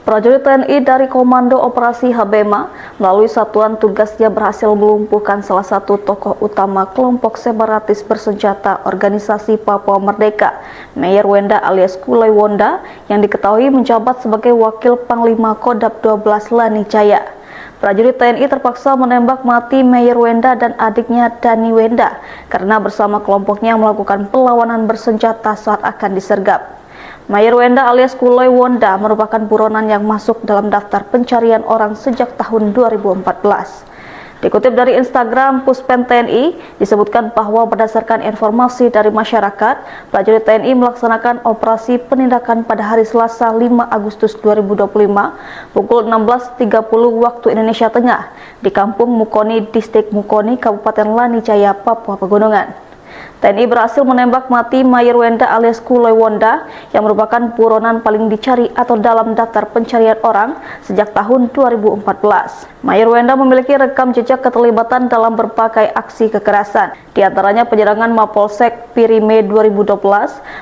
Prajurit TNI dari Komando Operasi Habema melalui satuan tugasnya berhasil melumpuhkan salah satu tokoh utama kelompok separatis bersenjata Organisasi Papua Merdeka, Meyer Wenda alias Kulai Wonda, yang diketahui menjabat sebagai Wakil Panglima Kodam 12 Lani Jaya. Prajurit TNI terpaksa menembak mati Meyer Wenda dan adiknya Dani Wenda karena bersama kelompoknya melakukan perlawanan bersenjata saat akan disergap. Meyer Wenda alias Kulai Wonda merupakan buronan yang masuk dalam daftar pencarian orang sejak tahun 2014. Dikutip dari Instagram Puspen TNI, disebutkan bahwa berdasarkan informasi dari masyarakat, prajurit TNI melaksanakan operasi penindakan pada hari Selasa 5 Agustus 2025 pukul 16.30 waktu Indonesia Tengah di Kampung Mukoni, Distrik Mukoni, Kabupaten Lani Jaya, Papua Pegunungan. TNI berhasil menembak mati Meyer Wenda alias Kulai Wonda yang merupakan buronan paling dicari atau dalam daftar pencarian orang sejak tahun 2014. Meyer Wenda memiliki rekam jejak keterlibatan dalam berbagai aksi kekerasan, di antaranya penyerangan Mapolsek Pirime 2012,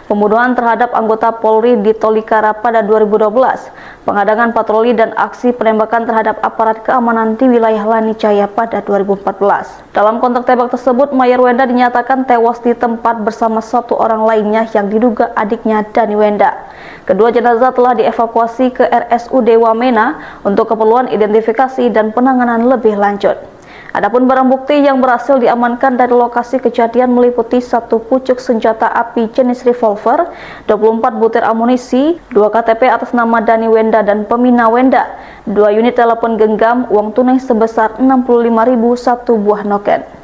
pembunuhan terhadap anggota Polri di Tolikara pada 2012, penghadangan patroli dan aksi penembakan terhadap aparat keamanan di wilayah Lani Jaya pada 2014. Dalam kontak tembak tersebut, Meyer Wenda dinyatakan tewas di tempat bersama satu orang lainnya yang diduga adiknya Dani Wenda. Kedua jenazah telah dievakuasi ke RSUD Wamena untuk keperluan identifikasi dan penanganan lebih lanjut. Adapun barang bukti yang berhasil diamankan dari lokasi kejadian meliputi satu pucuk senjata api jenis revolver, 24 butir amunisi, 2 KTP atas nama Dani Wenda dan Pemina Wenda, 2 unit telepon genggam, uang tunai sebesar 65.000, 1 buah noken.